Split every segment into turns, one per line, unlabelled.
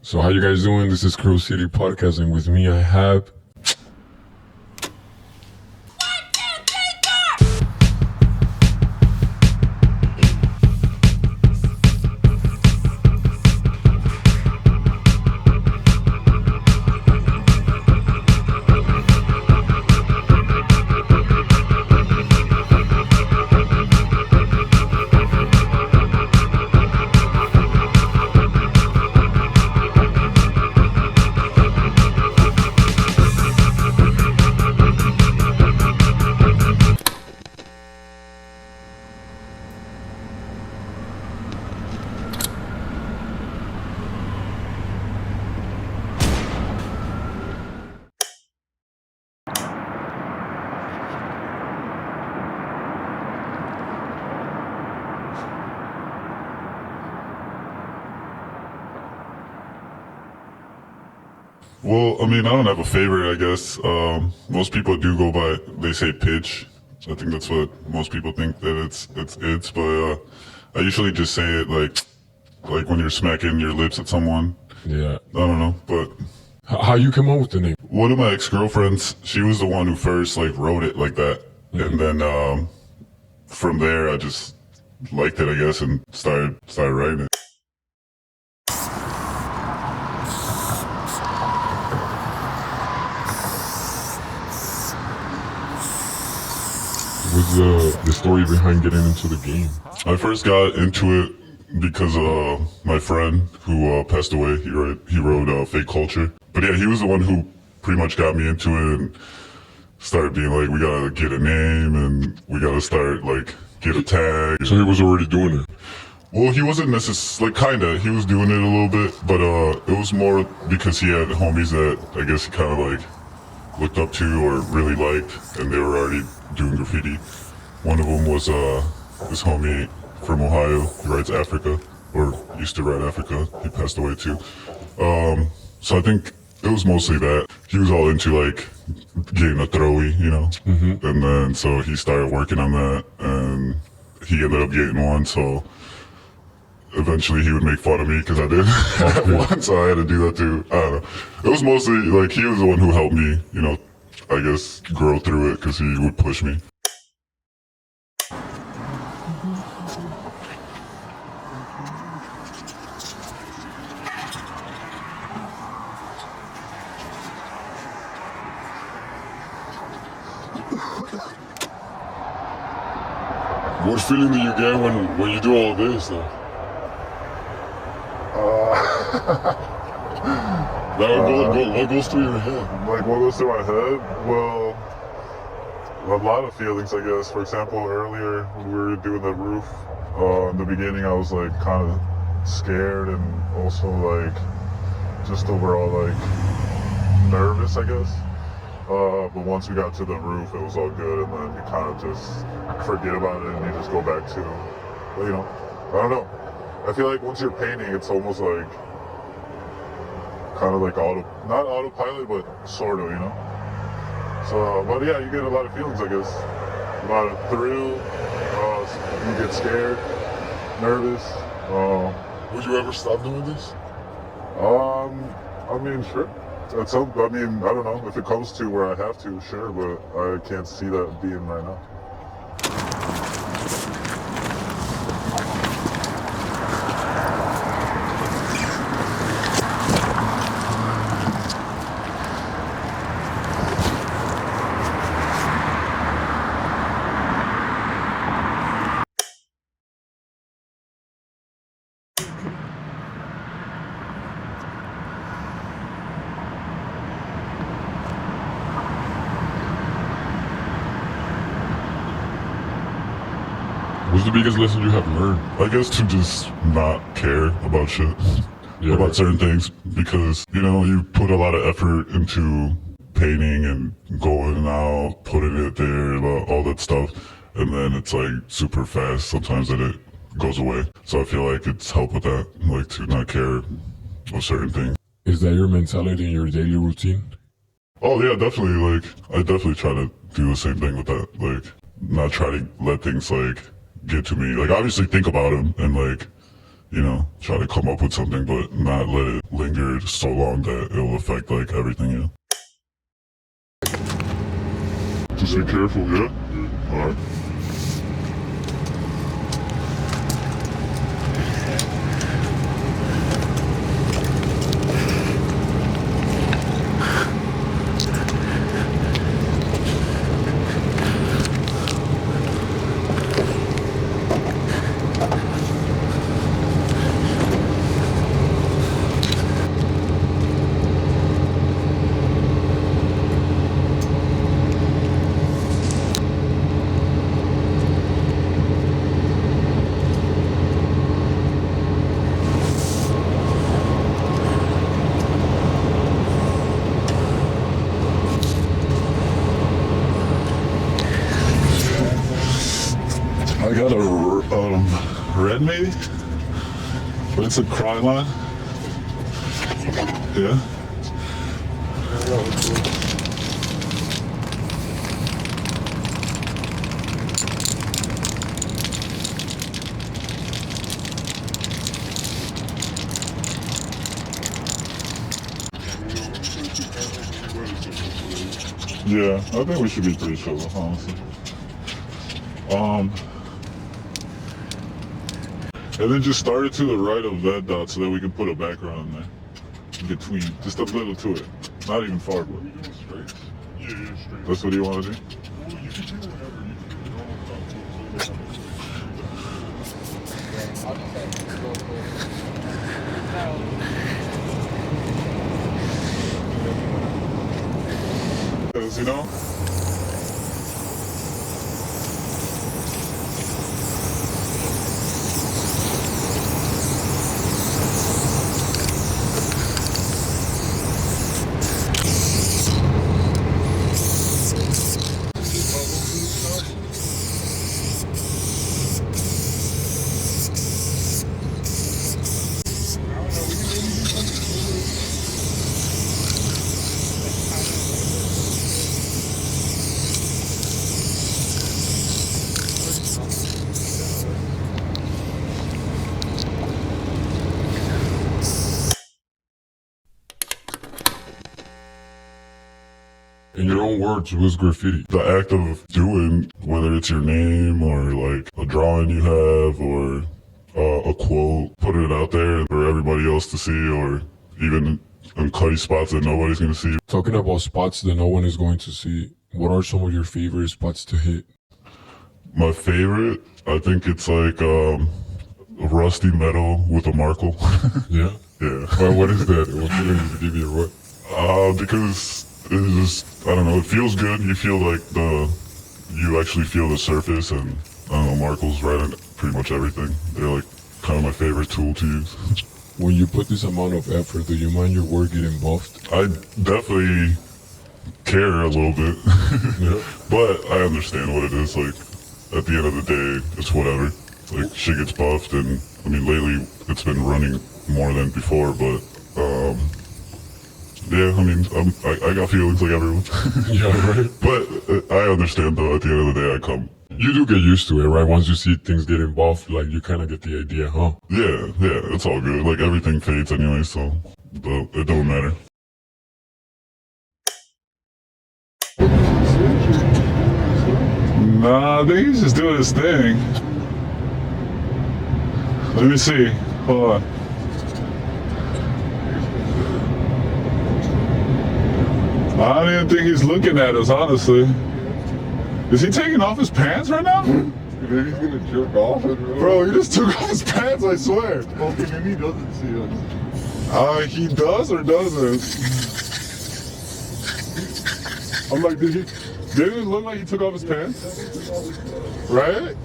So how you guys doing? This is Graffiti Podcast, and with me I have...
Well, I mean, I don't have a favorite, I guess. Most people do go by, they say pitch. I think that's what most people think that it's, but I usually just say it like when you're smacking your lips at someone.
Yeah.
I don't know, but
How you come up with the name?
one of my ex-girlfriends, she was the one who first wrote it like that. And then from there, I just liked it, I guess, and started writing it.
What's the story behind getting into the game?
I first got into it because my friend who passed away, he wrote Fake Culture. But yeah, he was the one who pretty much got me into it and started being like, we gotta get a name and we gotta start get a tag.
So he was already doing it.
Well, he wasn't necessarily, kinda, he was doing it a little bit, but it was more because he had homies that I guess he kind of looked up to or really liked, and they were already doing graffiti. One of them was this homie from Ohio. He writes Africa, or used to write Africa. He passed away too. So I think it was mostly that. He was all into getting a throwy, you know? Mm-hmm. And then so he started working on that, and he ended up getting one, so eventually he would make fun of me because I did have one, so I had to do that too. I don't know. It was mostly he was the one who helped me, I guess, grow through it because he would push me.
What feeling do you get when you do all this, though? What goes through your head?
What goes through my head? Well, a lot of feelings, I guess. For example, earlier when we were doing the roof, in the beginning I was kind of scared and also just overall nervous, I guess. But once we got to the roof, it was all good, and then you kind of just forget about it and you just go back to, I don't know. I feel like once you're painting, it's almost kind of not autopilot, but sort of, So, but yeah, you get a lot of feelings, I guess. A lot of thrill, you get scared, nervous.
Would you ever stop doing this?
I mean, sure. I don't know, if it comes to where I have to, sure, but I can't see that being right now.
What's the biggest lesson you have learned?
I guess to just not care about shit, about certain things, because, you put a lot of effort into painting and going out, putting it there, all that stuff, and then it's super fast sometimes that it goes away. So I feel like it's helped with that, to not care about certain things.
Is that your mentality in your daily routine?
Oh yeah, definitely. I definitely try to do the same thing with that. Not try to let things get to me. Obviously think about them and try to come up with something, but not let it linger so long that it'll affect like everything. Just be careful, yeah? All right. I got a red maybe, but it's a cry line. Yeah. Yeah, I think we should be pretty sure, honestly. And then just start it to the right of that dot so that we can put a background in there. In between. Just a little to it. Not even far, but.
Straight? Yeah, straight.
That's what you want to do?
Well, you can do whatever.
Because, you know?
In your own words, what's graffiti?
The act of doing, whether it's your name or like a drawing you have or a quote, putting it out there for everybody else to see, or even in cutty spots that nobody's going to see.
Talking about spots that no one is going to see, what are some of your favorite spots to hit?
My favorite, I think it's like rusty metal with a markle.
Yeah?
Yeah.
Well, what is that? What feeling does it give you or what?
Because it's just, I don't know, it feels good. You feel like you actually feel the surface, and I don't know, markles right on pretty much everything. They're like kind of my favorite tool to use.
When you put this amount of effort, do you mind your work getting buffed?
I definitely care a little bit,
Yeah.
but I understand what it is. Like, at the end of the day, it's whatever. Like, shit gets buffed, and I mean, lately it's been running more than before, but yeah, I mean, I got feelings like everyone.
Yeah, right?
But I understand, though, at the end of the day, I come.
You do get used to it, right? Once you see things getting buffed, like you kind of get the idea, huh?
Yeah, it's all good. Like, everything fades anyway, so it don't matter. Nah, I think he's just doing his thing. Let me see. Hold on. I don't even think he's looking at us, honestly. Is he taking off his pants right now?
Maybe he's gonna jerk off.
Bro, he just took off his pants, I swear.
Okay, maybe he doesn't see us.
He does or doesn't? I'm like, didn't it look like he took off his pants? Right?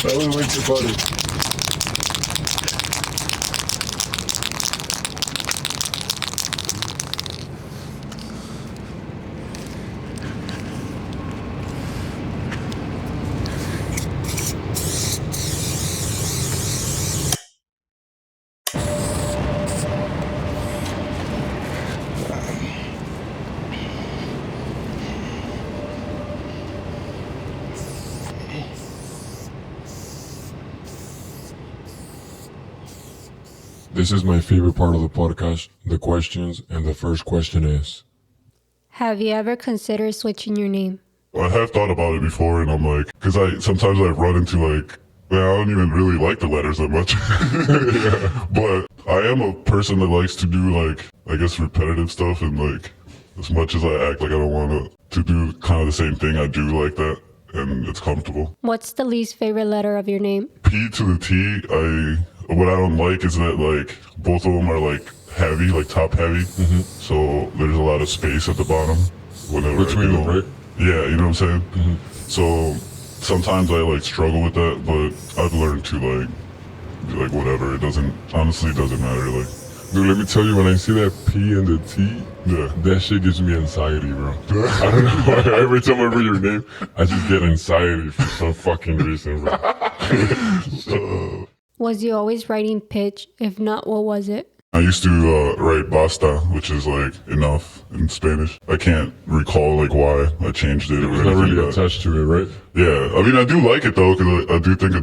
That was way too funny.
This is my favorite part of the podcast, the questions, and the first question is...
Have you ever considered switching your name?
I have thought about it before, and I'm like, because sometimes I run into like, man, I don't even really like the letters that much. But I am a person that likes to do like, I guess, repetitive stuff, and like, as much as I act like I don't want to do kind of the same thing, I do like that, and it's comfortable.
What's the least favorite letter of your name?
P to the T, what I don't like is that like, both of them are like heavy, like top heavy. So there's a lot of space at the bottom. Whenever
Between them, right?
Yeah, you know what I'm saying? So sometimes I like struggle with that, but I've learned to like, be like whatever. Honestly, it doesn't matter. Like,
Dude, let me tell you, when I see that P and the T,
yeah.
that shit gives me anxiety, bro. I don't know. Every time I read your name, I just get anxiety for some fucking reason, bro.
Was you always writing pitch? If not, what was it?
I used to write basta, which is like enough in Spanish. I can't recall like why I changed it.
It's not really attached to it, right?
Yeah, I mean, I do like it though, because I do think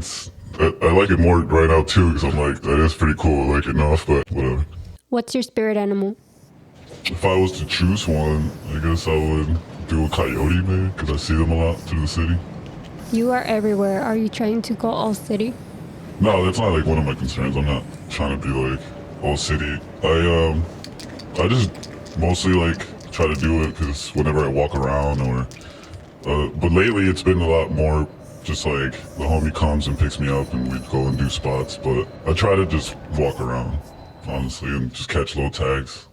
I like it more right now too, because I'm like, that is pretty cool, like enough, but whatever.
What's your spirit animal?
If I was to choose one, I guess I would do a coyote maybe, because I see them a lot through the city.
You are everywhere. Are you trying to go all city?
No, that's not like one of my concerns. I'm not trying to be like all city. I just mostly like try to do it because whenever I walk around or, but lately it's been a lot more just like the homie comes and picks me up and we go and do spots. But I try to just walk around, honestly, and just catch little tags.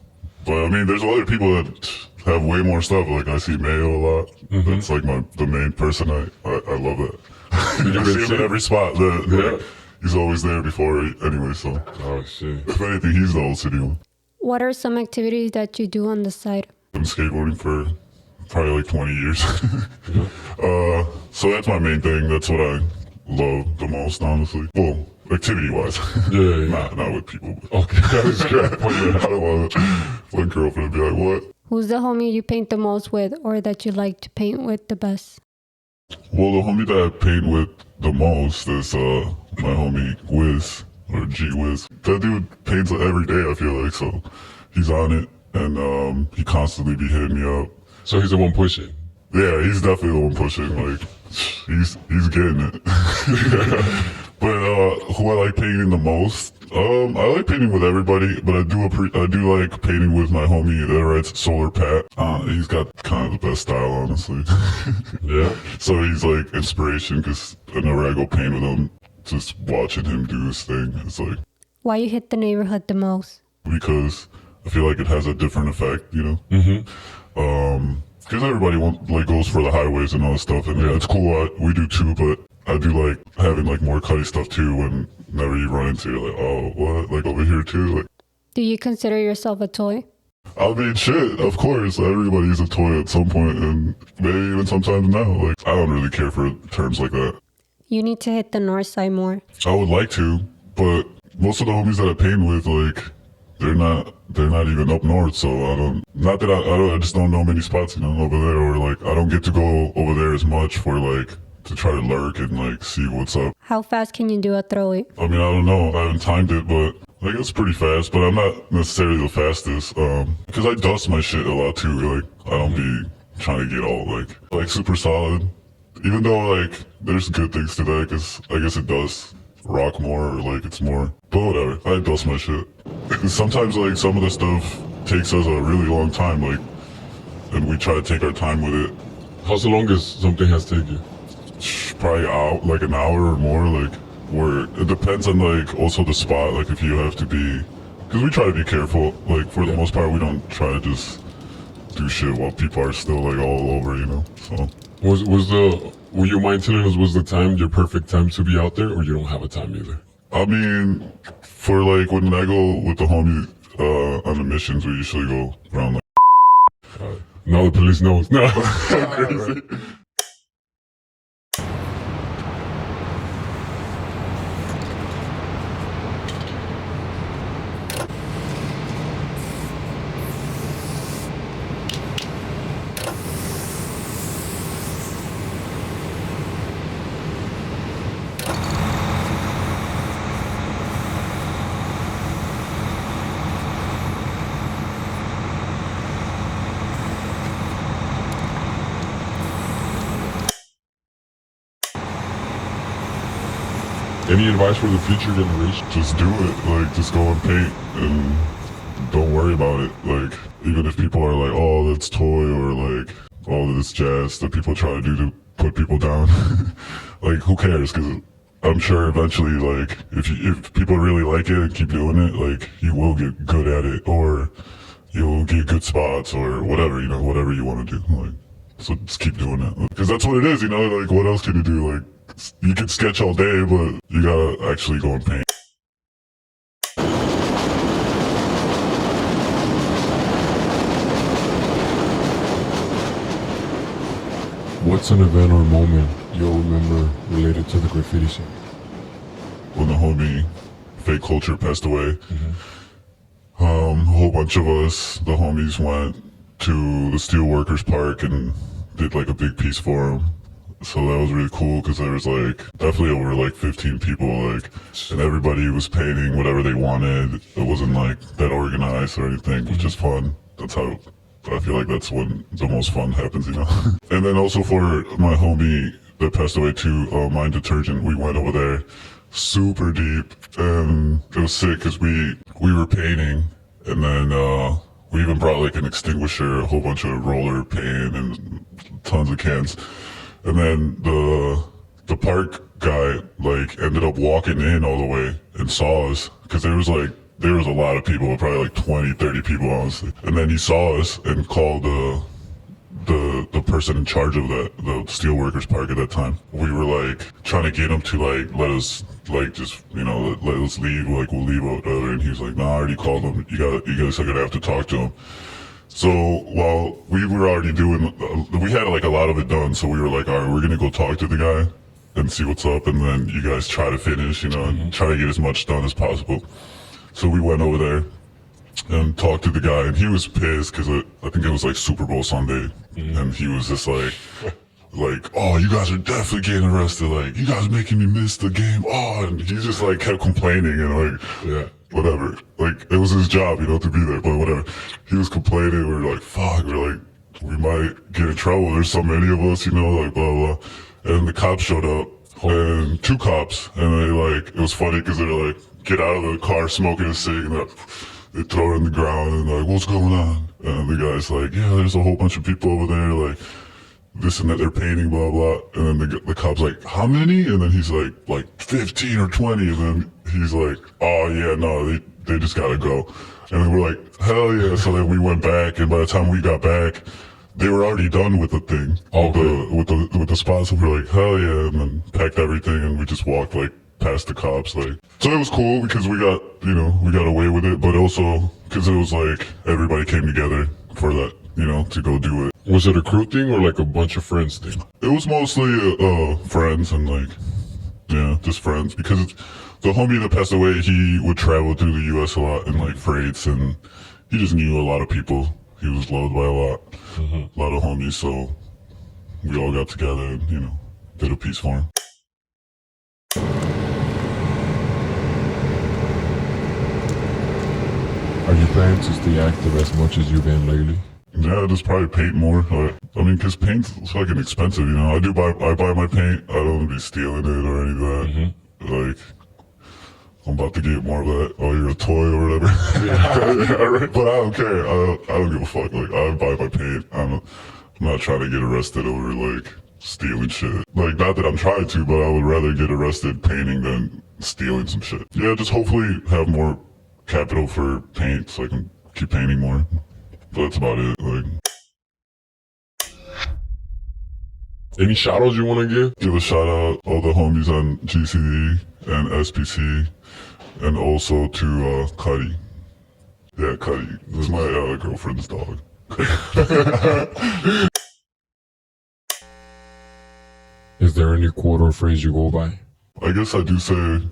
But I mean, there's other people that have way more stuff. Like I see Mayo a lot. That's like the main person. I love it. I see him at every spot. Like, he's always there before anyway. So
Oh, shit.
if anything, he's the old city one.
What are some activities that you do on the side?
Been skateboarding for probably like 20 years. So that's my main thing. That's what I love the most, honestly. Well, activity-wise.
Yeah.
Not with people.
Okay, that was great.
I don't want my girlfriend to be like, what?
Who's the homie you paint the most with or that you like to paint with the best?
Well, the homie that I paint with the most is my homie GWIS, or GWIS. That dude paints every day, I feel like, so he's on it, and he constantly be hitting me up.
So he's the one pushing.
Yeah, he's definitely the one pushing. Like, he's getting it. But who I like painting the most? I like painting with everybody, but I do like painting with my homie that writes Solar Pat. He's got kind of the best style, honestly.
Yeah.
So he's like inspiration, because whenever I go paint with him, just watching him do his thing, it's like,
Why you hit the neighborhood the most?
because I feel like it has a different effect, you know? Because everybody goes for the highways and all that stuff, and it's cool. We do too, but I do like having like more cutty stuff too. Whenever you run into it, like, oh, what? Like over here too. Like,
Do you consider yourself a toy?
I mean, shit. Of course, everybody's a toy at some point, and maybe even sometimes now. Like, I don't really care for terms like that.
You need to hit the north side more.
I would like to, but most of the homies that I paint with, like, they're not even up north, so I just don't know many spots, you know, over there, or like, I don't get to go over there as much for like, to try to lurk and like, see what's up.
How fast can you do a throw it?
I mean, I don't know, I haven't timed it, but like, it's pretty fast, but I'm not necessarily the fastest, because I dust my shit a lot too, like, I don't be trying to get all like super solid, even though like, there's good things to that, because I guess it does rock more, or like it's more, but whatever, I dust my shit. And sometimes like some of the stuff takes us a really long time, like, and we try to take our time with it.
How's the longest something has taken you?
Probably out like an hour or more, like, where it depends on like also the spot, like if you have to be, because we try to be careful, like for the most part we don't try to just do shit while people are still like all over, you know, so. Were you mind telling us was the time your perfect time to be out there, or you don't have a time either? I mean, for like when I go with the homie on the missions, we usually go around like.
Now the police knows. No, crazy. Any advice for the future generation?
Just do it. Like, just go and paint and don't worry about it. Like, even if people are like, oh, that's toy, or like, all this jazz that people try to do to put people down. Like, who cares? Because I'm sure eventually, like, if people really like it and keep doing it, like, you will get good at it, or you'll get good spots, or whatever, you know, whatever you want to do. Like, so just keep doing it. Because that's what it is, you know, like, what else can you do? Like, you can sketch all day, but you gotta actually go and paint.
What's an event or moment you'll remember related to the graffiti scene?
When the homie Fake Culture passed away, a whole bunch of us, the homies, went to the Steelworkers Park and did like a big piece for him. So that was really cool because there was like definitely over like 15 people, like, and everybody was painting whatever they wanted. It wasn't like that organized or anything. It was just fun. That's how I feel like that's when the most fun happens, you know. And then also for my homie that passed away too, Mind Detergent, we went over there super deep, and it was sick because we were painting, and then we even brought like an extinguisher, a whole bunch of roller paint, and tons of cans. And then the park guy like ended up walking in all the way and saw us because there was a lot of people, probably like 20, 30 people honestly. And then he saw us and called the person in charge of the Steelworkers Park at that time. We were like trying to get him to like let us like just, you know, let us leave, like we'll leave whatever. And he was like, nah, I already called him. You guys are gonna have to talk to him. So while we were already doing, we had like a lot of it done. So we were like, all right, we're gonna go talk to the guy and see what's up, and then you guys try to finish, you know, and try to get as much done as possible. So we went over there and talked to the guy, and he was pissed because I think it was like Super Bowl Sunday, and he was just like, oh, you guys are definitely getting arrested. Like, you guys are making me miss the game. Oh, and he just like kept complaining and like, yeah, whatever. Like, it was his job, you know, to be there, but whatever. He was complaining. We were like, fuck. We're like, we might get in trouble. There's so many of us, you know, like blah, blah. And the cops showed up, and 2 cops, and they like, it was funny because they're like, get out of the car smoking a cig, and they throw it on the ground, and like, what's going on? And the guy's like, yeah, there's a whole bunch of people over there, like, this and that, they're painting, blah, blah. And then the cop's like, how many? And then he's like 15 or 20. And then he's like, oh yeah, no, they just gotta go. And then we're like, hell yeah. So then we went back, and by the time we got back, they were already done with the thing, with the spots. And we're like, hell yeah. And then packed everything, and we just walked like past the cops, like. So it was cool because we got away with it, but also because it was like everybody came together for that, you know, to go do it.
Was it a crew thing or like a bunch of friends thing?
It was mostly friends and like, yeah, just friends, because the homie that passed away, he would travel through the U.S. a lot in like freights, and he just knew a lot of people. He was loved by a lot of homies, so we all got together and, you know, did a piece for him.
Are you planning to stay active as much as you've been lately?
Yeah, just probably paint more. I mean, because paint's fucking expensive, you know. I buy my paint. I don't want to be stealing it or any of that. Like, I'm about to get more of that, oh, you're a toy or whatever. Yeah, right. But I don't care. I don't give a fuck. Like, I buy my paint. I'm not trying to get arrested over, like, stealing shit. Like, not that I'm trying to, but I would rather get arrested painting than stealing some shit. Yeah, just hopefully have more capital for paint so I can keep painting more. But that's about it. Like,
any shout outs you want to
give a shout out all the homies on GCD and SPC, and also to Cuddy. Yeah, Cuddy. This is my girlfriend's dog.
Is there any quote or phrase you go by?
I guess I do say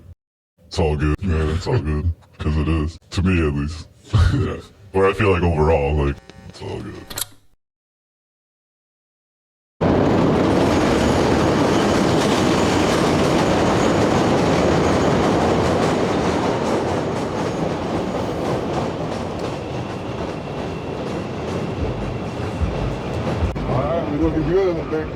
it's all good. Yeah, it's all good. Because it is. To me, at least. Yeah. Or I feel like overall, like, it's all good.
Alright, we're looking good, I think.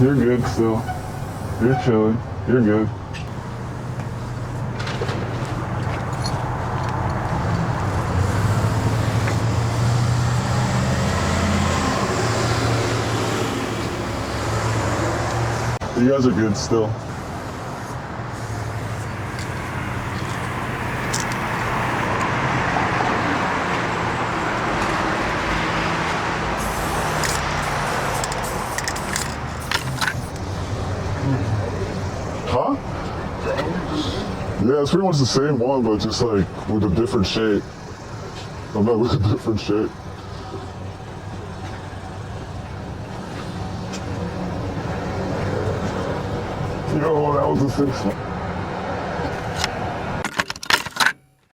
You're good still. You're chilling. You're good. You guys are good still. Huh? Yeah, it's pretty much the same one, but just like with a different shape. I'm not with a different shape. Yo, that was a 6.